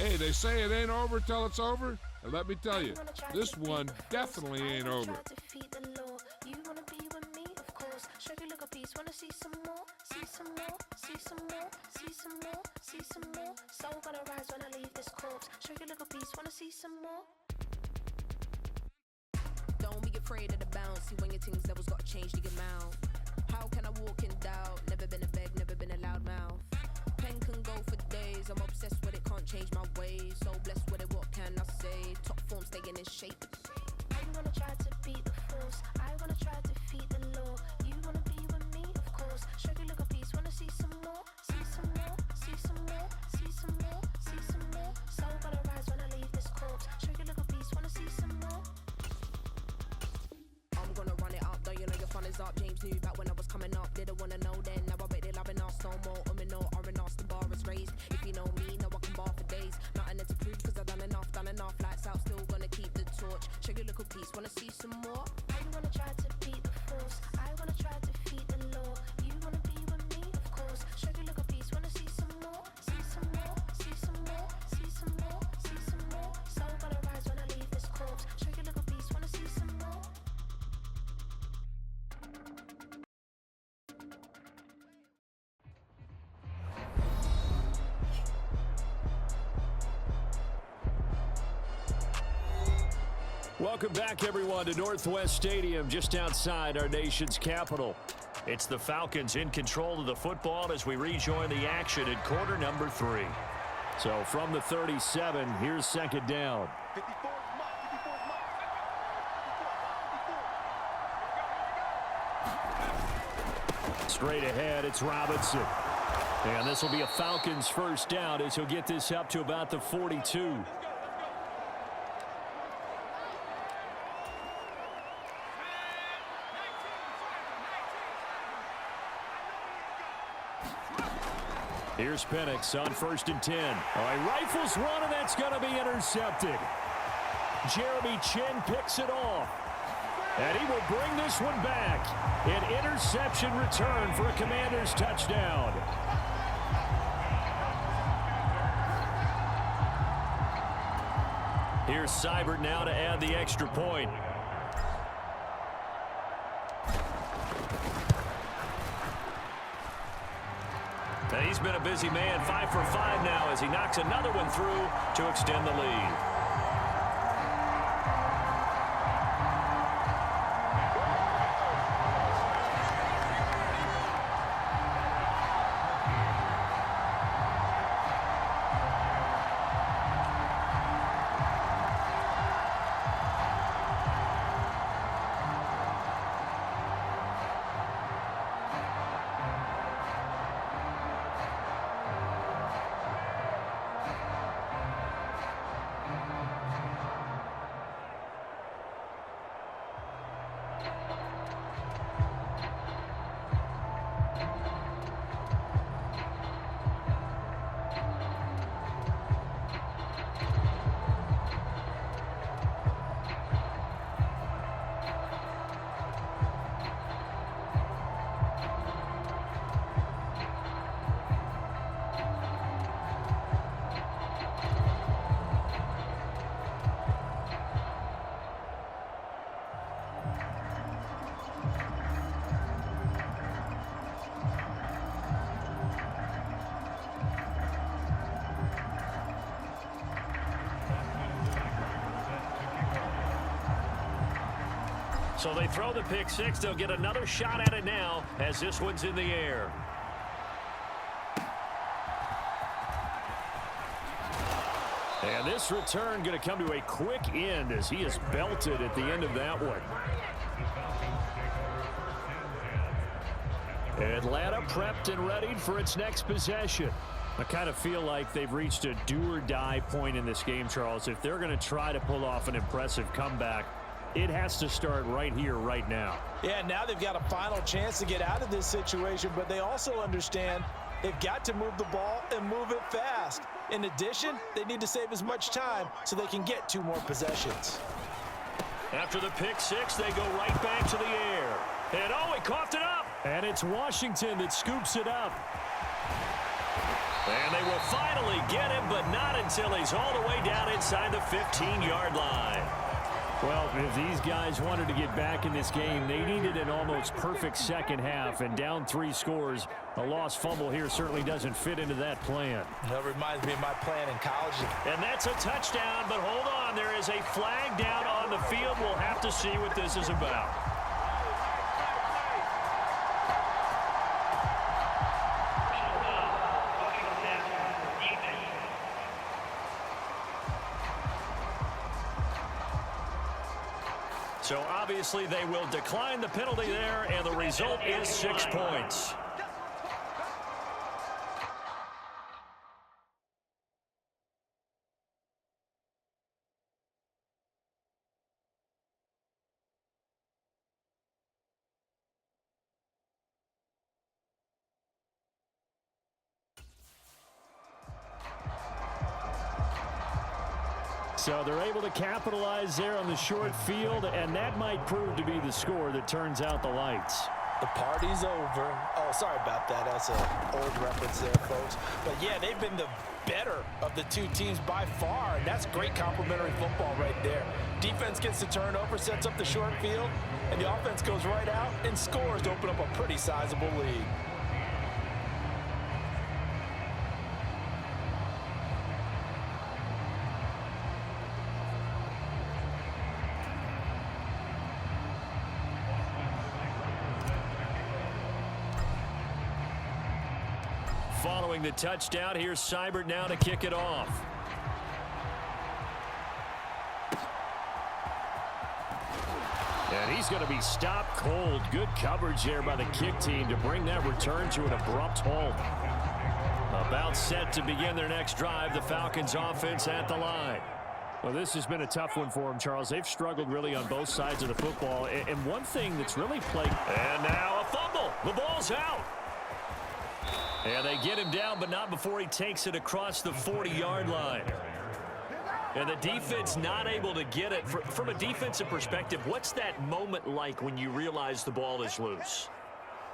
Hey, they say it ain't over till it's over. And let me tell you, this one definitely ain't over. Don't be afraid of the bounce. See when your things levels gotta change to get mouth. How can I walk in doubt? Never been a beg, never been a loud mouth. Pen can go for days. I'm obsessed with it, can't change my ways. So blessed with it, what can I say? Top form staying in shape. I wanna try to beat the force. I wanna try to defeat the law. You wanna be with me, of course. Show you little piece. Wanna see some more? See some more? See some more? See some more? See some more? Soul gonna rise when I leave this corpse. Show you little piece. Wanna see some more? I'm gonna run it up, though you know your fun is up. James knew back when I was coming up, didn't wanna know then. Now I bet they're loving us no more. No R&R's, the bar is raised. If you know me, know I can bar for days. Nothing to prove, cause I've done enough. Lights out, still gonna keep the torch. Show you little piece, wanna see some more? I wanna try to beat the force. I wanna try to defeat the law. You wanna be with me, of course. Show you little piece, wanna see some more? See some more? See some more? See some more? See some more? Soul gonna rise when I leave this corpse. Show you little piece, wanna see some more? Welcome back, everyone, to Northwest Stadium, just outside our nation's capital. It's the Falcons in control of the football as we rejoin the action at quarter number 3. So from the 37, here's second down. Straight ahead, it's Robinson. And this will be a Falcons first down as he'll get this up to about the 42. Here's Penix on 1st and 10. All right, rifles one, and that's going to be intercepted. Jeremy Chin picks it off. And he will bring this one back. An interception return for a Commanders touchdown. Here's Seibert now to add the extra point. And he's been a busy man, 5 for 5 now as he knocks another one through to extend the lead. So they throw the pick six. They'll get another shot at it now as this one's in the air. And this return going to come to a quick end as he is belted at the end of that one. Atlanta prepped and readied for its next possession. I kind of feel like they've reached a do-or-die point in this game, Charles. If they're going to try to pull off an impressive comeback, it has to start right here, right now. Yeah, now they've got a final chance to get out of this situation, but they also understand they've got to move the ball and move it fast. In addition, they need to save as much time so they can get 2 more possessions. After the pick six, they go right back to the air. And oh, he coughed it up. And it's Washington that scoops it up. And they will finally get him, but not until he's all the way down inside the 15-yard line. Well, if these guys wanted to get back in this game, they needed an almost perfect second half, and down 3 scores. A lost fumble here certainly doesn't fit into that plan. That reminds me of my plan in college. And that's a touchdown, but hold on. There is a flag down on the field. We'll have to see what this is about. So obviously they will decline the penalty there, and the result is 6 points. So they're able to capitalize there on the short field, and that might prove to be the score that turns out the lights. The party's over. Oh, sorry about that. That's an old reference there, folks. But, yeah, they've been the better of the two teams by far, and that's great complementary football right there. Defense gets the turnover, sets up the short field, and the offense goes right out and scores to open up a pretty sizable lead. Following the touchdown, here's Seibert now to kick it off. And he's going to be stopped cold. Good coverage there by the kick team to bring that return to an abrupt halt. About set to begin their next drive, the Falcons offense at the line. Well, this has been a tough one for them, Charles. They've struggled really on both sides of the football. And one thing that's really plagued... And now a fumble. The ball's out. And they get him down, but not before he takes it across the 40-yard line. And the defense not able to get it. From a defensive perspective, what's that moment like when you realize the ball is loose?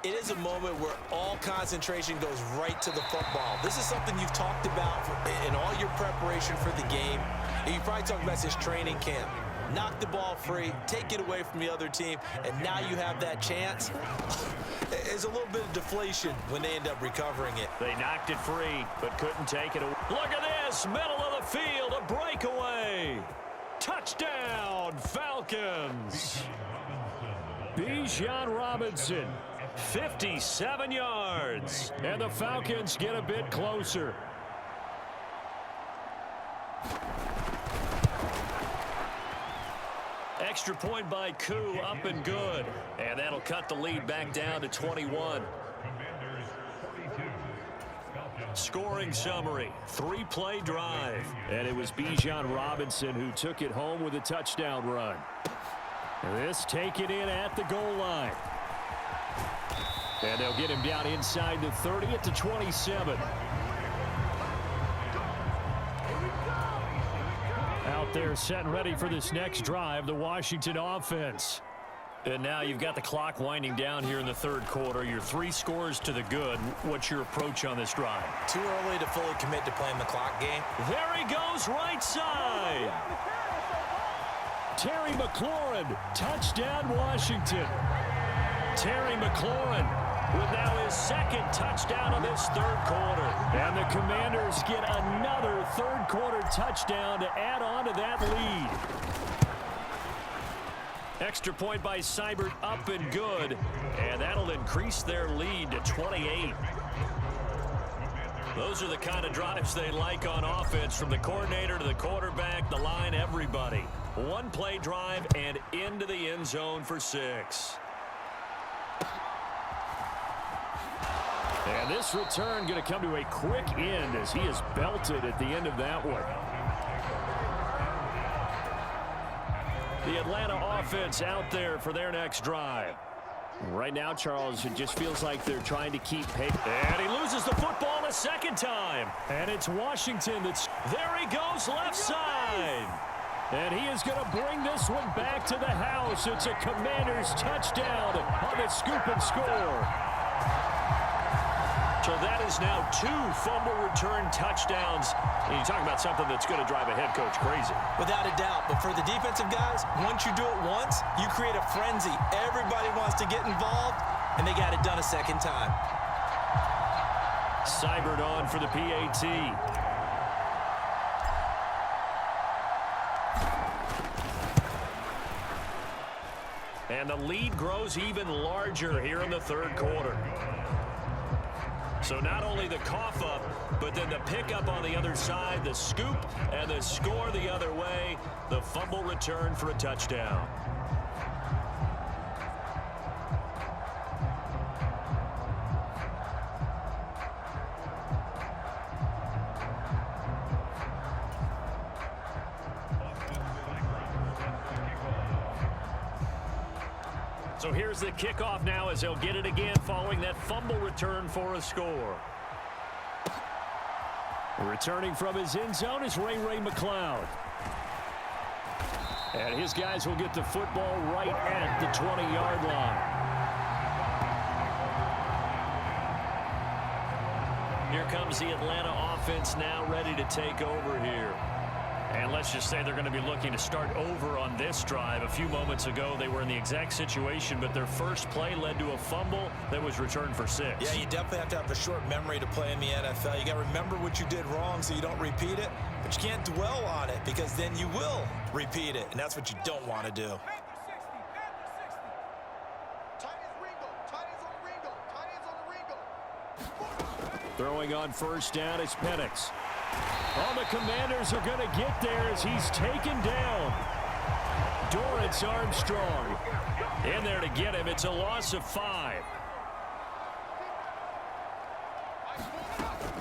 It is a moment where all concentration goes right to the football. This is something you've talked about in all your preparation for the game. And you probably talked about this training camp. Knock the ball free, take it away from the other team, and now you have that chance. There's a little bit of deflation when they end up recovering it. They knocked it free, but couldn't take it away. Look at this, middle of the field, a breakaway. Touchdown, Falcons. Bijan Robinson, 57 yards. and the Falcons get a bit closer. Extra point by Koo, up and good. And that'll cut the lead back down to 21. Scoring summary, 3-play drive. And it was Bijan Robinson who took it home with a touchdown run. This taken in at the goal line. And they'll get him down inside the 30 at the 27. Out there set and ready for this next drive, the Washington offense. And now you've got the clock winding down here in the third quarter. You're 3 scores to the good. What's your approach on this drive? Too early to fully commit to playing the clock game. There he goes, right side. Terry McLaurin, touchdown Washington. Terry McLaurin with now his second touchdown of this third quarter. And the Commanders get another third quarter touchdown to add on to that lead. Extra point by Seibert, up and good. And that'll increase their lead to 28. Those are the kind of drives they like on offense, from the coordinator to the quarterback, the line, everybody. 1-play drive and into the end zone for 6. And this return going to come to a quick end as he is belted at the end of that one. The Atlanta offense out there for their next drive. Right now, Charles, it just feels like they're trying to keep pace. And he loses the football a second time. And it's Washington that's... There he goes, left side. And he is going to bring this one back to the house. It's a Commanders touchdown on the scoop and score. So that is now 2 fumble return touchdowns. And you talk about something that's going to drive a head coach crazy. Without a doubt. But for the defensive guys, once you do it once, you create a frenzy. Everybody wants to get involved, and they got it done a second time. Seibert on for the PAT. And the lead grows even larger here in the third quarter. So not only the cough up, but then the pickup on the other side, the scoop, and the score the other way, the fumble return for a touchdown. So here's the kickoff now as they'll get it again following that fumble return for a score. Returning from his end zone is Ray McCloud. And his guys will get the football right at the 20-yard line. Here comes the Atlanta offense now ready to take over here. And let's just say they're going to be looking to start over on this drive. A few moments ago, they were in the exact situation, but their first play led to a fumble that was returned for 6. Yeah, you definitely have to have a short memory to play in the NFL. You got to remember what you did wrong so you don't repeat it, but you can't dwell on it because then you will repeat it, and that's what you don't want to do. Throwing on first down is Penix. All the Commanders are going to get there as he's taken down. Dorrance Armstrong in there to get him. It's a loss of 5.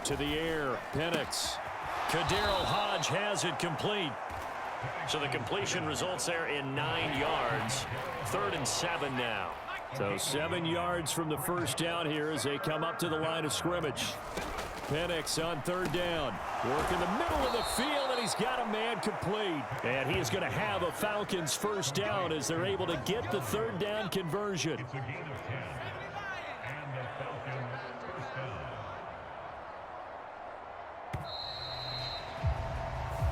To the air, Penix. Kaderl Hodge has it complete. So the completion results there in 9 yards. 3rd and 7 now. So 7 yards from the first down here as they come up to the line of scrimmage. Penix on 3rd down. Work in the middle of the field, and he's got a man complete. And he is going to have a Falcons first down as they're able to get the 3rd down conversion.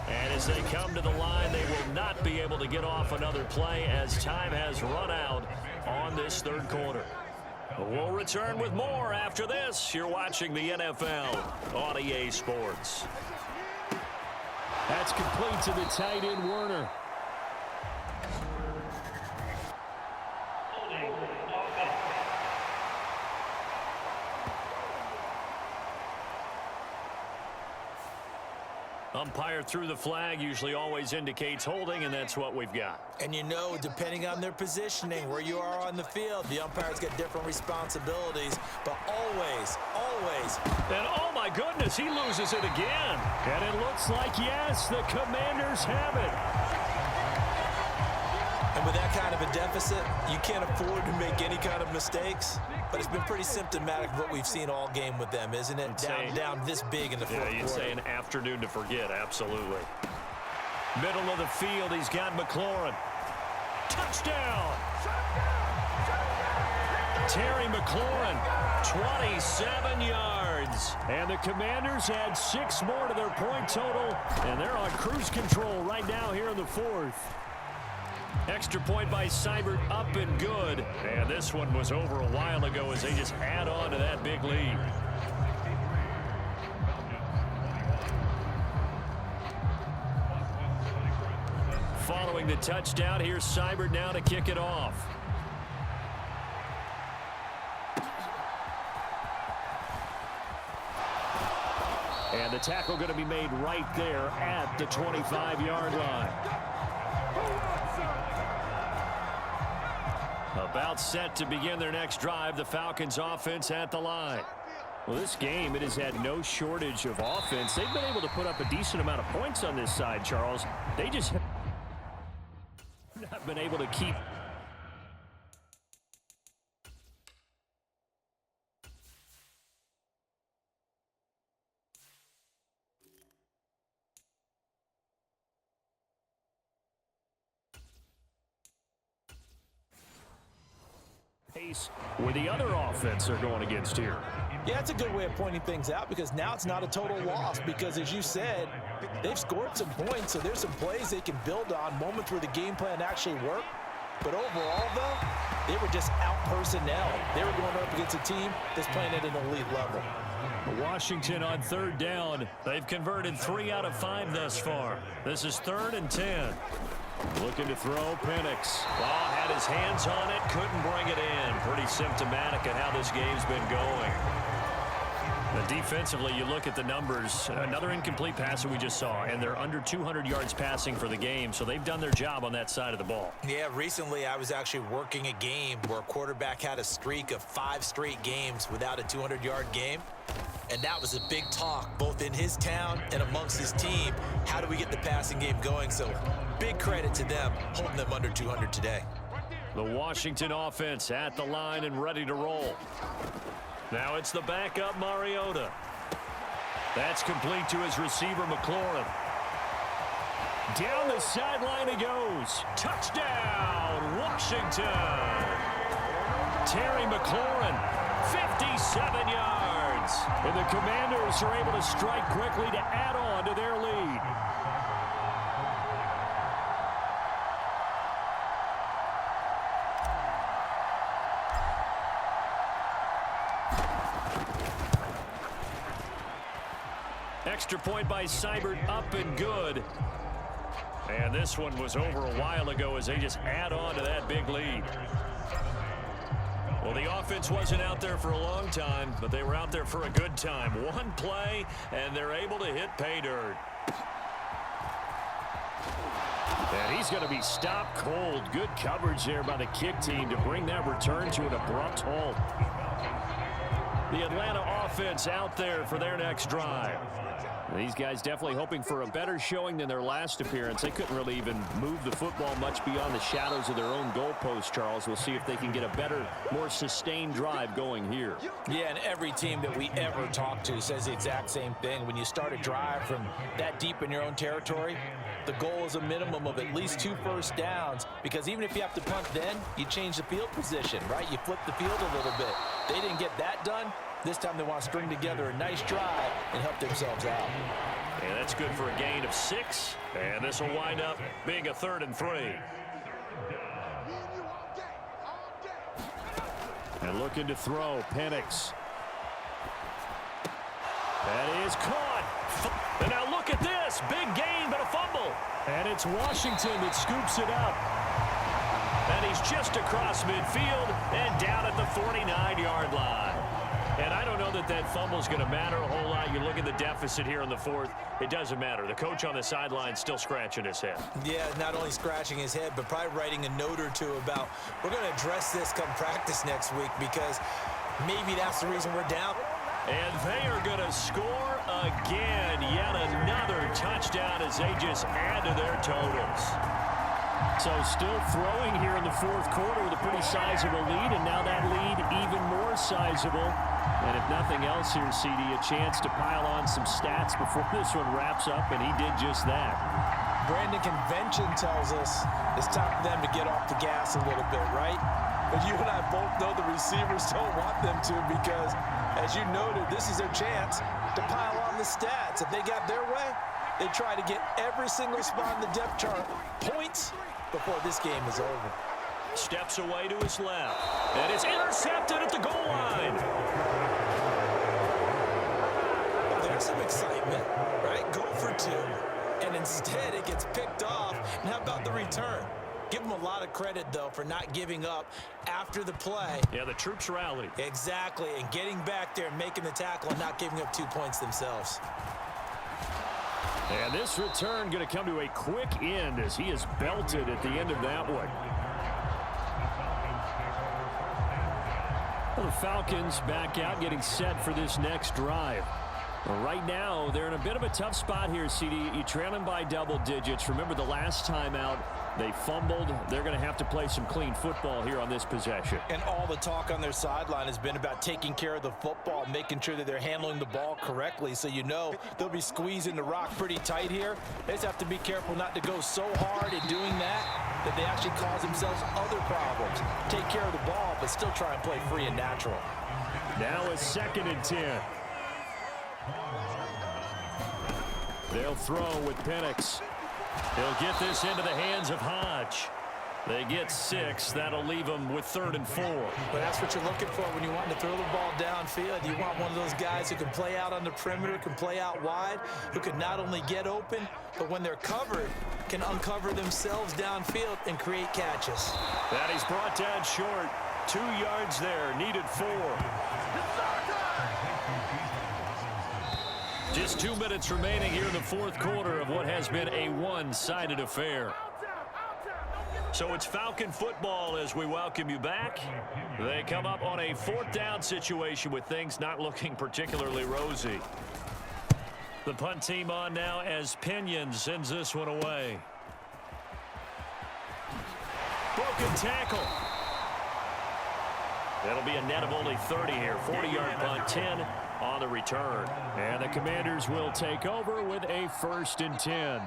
And as they come to the line, they will not be able to get off another play as time has run out on this 3rd quarter. We'll return with more after this. You're watching the NFL on EA Sports. That's complete to the tight end, Werner. Umpire threw the flag, usually always indicates holding, and that's what we've got. And you know, depending on their positioning, where you are on the field, the umpires get different responsibilities, but always, always. And oh my goodness, he loses it again. And it looks like, yes, the Commanders have it. And with that kind of a deficit, you can't afford to make any kind of mistakes. But it's been pretty symptomatic of what we've seen all game with them, isn't it? Down this big in the fourth quarter. Yeah, you'd say an afternoon to forget, absolutely. Middle of the field, he's got McLaurin. Touchdown! Terry McLaurin, 27 yards. And the Commanders add 6 more to their point total, and they're on cruise control right now here in the 4th. Extra point by Seibert, up and good. And this one was over a while ago as they just add on to that big lead. Following the touchdown, here's Seibert now to kick it off. And the tackle going to be made right there at the 25-yard line. About set to begin their next drive, the Falcons offense at the line. Well, this game, it has had no shortage of offense. They've been able to put up a decent amount of points on this side, Charles. They just have not been able to keep pace where the other offense they're going against here. Yeah, it's a good way of pointing things out because now it's not a total loss because, as you said, they've scored some points, so there's some plays they can build on, moments where the game plan actually worked. But overall, though, they were just out-personnel. They were going up against a team that's playing at an elite level. Washington on 3rd down. They've converted 3 out of 5 thus far. This is 3rd and 10. Looking to throw, Penix. Oh, had his hands on it, couldn't bring it in. Pretty symptomatic of how this game's been going. But defensively, you look at the numbers. Another incomplete pass that we just saw, and they're under 200 yards passing for the game, so they've done their job on that side of the ball. Yeah, recently I was actually working a game where a quarterback had a streak of 5 straight games without a 200-yard game. And that was a big talk, both in his town and amongst his team. How do we get the passing game going? So big credit to them, holding them under 200 today. The Washington offense at the line and ready to roll. Now it's the backup Mariota. That's complete to his receiver, McLaurin. Down the sideline he goes. Touchdown, Washington. Terry McLaurin, 57 yards. And the Commanders are able to strike quickly to add on to their lead. Extra point by Seibert, up and good. And this one was over a while ago as they just add on to that big lead. Well, the offense wasn't out there for a long time, but they were out there for a good time. One play, and they're able to hit pay dirt. And he's going to be stopped cold. Good coverage there by the kick team to bring that return to an abrupt halt. The Atlanta offense out there for their next drive. These guys definitely hoping for a better showing than their last appearance. They couldn't really even move the football much beyond the shadows of their own goalpost, Charles. We'll see if they can get a better, more sustained drive going here. Yeah, and every team that we ever talk to says the exact same thing. When you start a drive from that deep in your own territory, the goal is a minimum of at least 2 first downs, because even if you have to punt then, you change the field position, right? You flip the field a little bit. They didn't get that done. This time they want to string together a nice drive and help themselves out. And that's good for a gain of 6. And this will wind up being a 3rd and 3. And looking to throw, Penix. That is caught. And now look at this. Big gain, but a fumble. And it's Washington that scoops it up. And he's just across midfield and down at the 49-yard line. And I don't know that that fumble is going to matter a whole lot. You look at the deficit here in the 4th. It doesn't matter. The coach on the sideline still scratching his head. Yeah, not only scratching his head, but probably writing a note or two about, we're going to address this come practice next week, because maybe that's the reason we're down. And they are going to score again. Yet another touchdown as they just add to their totals. So still throwing here in the 4th quarter with a pretty sizable lead, and now that lead even more sizable. And if nothing else here, CD, a chance to pile on some stats before this one wraps up, and he did just that. Brandon, convention tells us it's time for them to get off the gas a little bit, right? But you and I both know the receivers don't want them to, because, as you noted, this is their chance to pile on the stats. If they got their way, they try to get every single spot in the depth chart points before this game is over. Steps away to his left, and it's intercepted at the goal line. There's some excitement, right? Go for 2, and instead it gets picked off. And how about the return? Give them a lot of credit, though, for not giving up after the play. Yeah, the troops rallied. Exactly, and getting back there and making the tackle and not giving up 2 points themselves. And this return going to come to a quick end as he is belted at the end of that one. Well, the Falcons back out, getting set for this next drive. Well, right now, they're in a bit of a tough spot here, CD. You trail them by double digits. Remember, the last time out, They fumbled. They're going to have to play some clean football here on this possession. And all the talk on their sideline has been about taking care of the football, making sure that they're handling the ball correctly. So you know they'll be squeezing the rock pretty tight here. They just have to be careful not to go so hard in doing that they actually cause themselves other problems. Take care of the ball, but still try and play free and natural. Now it's 2nd and 10. They'll throw with Penix. He'll get this into the hands of Hodge. They get 6. That'll leave them with 3rd and 4. But that's what you're looking for when you want to throw the ball downfield. You want one of those guys who can play out on the perimeter, can play out wide, who can not only get open, but when they're covered, can uncover themselves downfield and create catches. That he's brought down short. 2 yards there, needed 4. Just 2 minutes remaining here in the 4th quarter of what has been a one-sided affair. So it's Falcon football as we welcome you back. They come up on a 4th down situation with things not looking particularly rosy. The punt team on now as Pinion sends this one away. Broken tackle. That'll be a net of only 30 here. 40-yard punt, 10 on the return. And the Commanders will take over with a 1st and 10.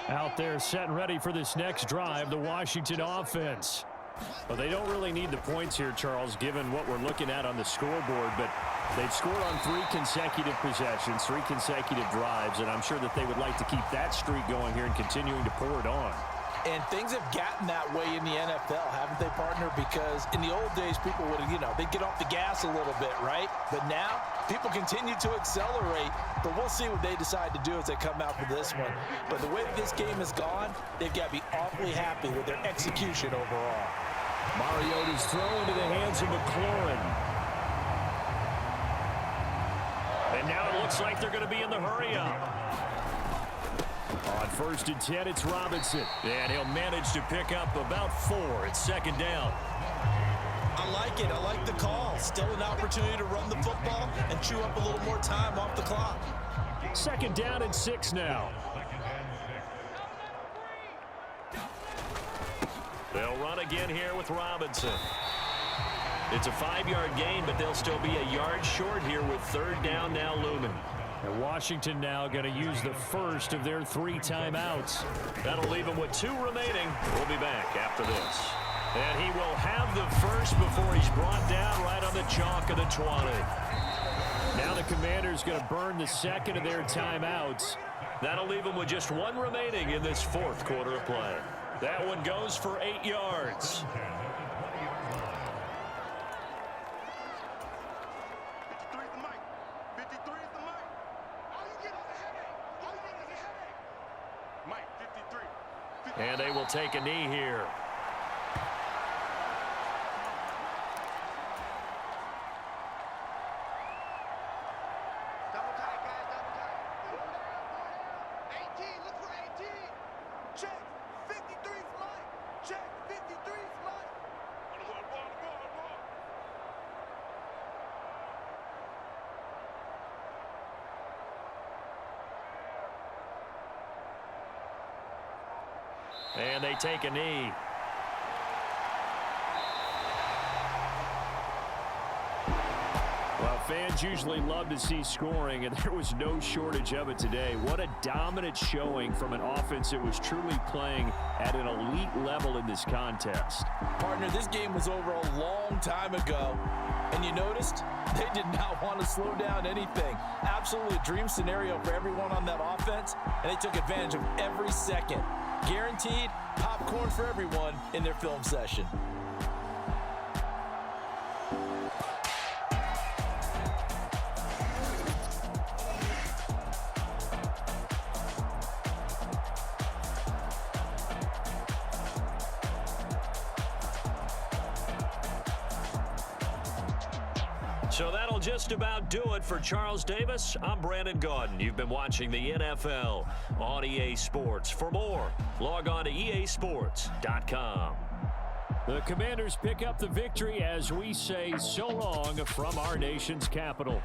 Out there set and ready for this next drive, the Washington offense. Well, they don't really need the points here, Charles, given what we're looking at on the scoreboard, but they've scored on 3 consecutive possessions, 3 consecutive drives, and I'm sure that they would like to keep that streak going here and continuing to pour it on. And things have gotten that way in the NFL, haven't they, partner? Because in the old days, people would, they'd get off the gas a little bit, right? But now, people continue to accelerate. But we'll see what they decide to do as they come out for this one. But the way this game has gone, they've got to be awfully happy with their execution overall. Mariota's throw into the hands of McLaurin. And now it looks like they're going to be in the hurry-up. On 1st and 10, it's Robinson. And he'll manage to pick up about 4. It's 2nd down. I like it. I like the call. Still an opportunity to run the football and chew up a little more time off the clock. 2nd down and 6 now. They'll run again here with Robinson. It's a 5-yard gain, but they'll still be a yard short here with 3rd down now looming. And Washington now going to use the first of their 3 timeouts. That'll leave them with 2 remaining. We'll be back after this. And he will have the first before he's brought down right on the chalk of the 20. Now the Commanders going to burn the 2nd of their timeouts. That'll leave them with just 1 remaining in this 4th quarter of play. That one goes for 8 yards. And they will take a knee here. Double tight, guys, double tight. 18, look for 18. Check. 53 for Mike. Check. 53 for Mike. And they take a knee. Well, fans usually love to see scoring, and there was no shortage of it today. What a dominant showing from an offense that was truly playing at an elite level in this contest. Partner, this game was over a long time ago, and you noticed they did not want to slow down anything. Absolutely a dream scenario for everyone on that offense, and they took advantage of every second. Guaranteed popcorn for everyone in their film session. So that'll just about do it for Charles Davis. I'm Brandon Gaudin. You've been watching the NFL on EA Sports. For more, log on to easports.com. The Commanders pick up the victory as we say so long from our nation's capital.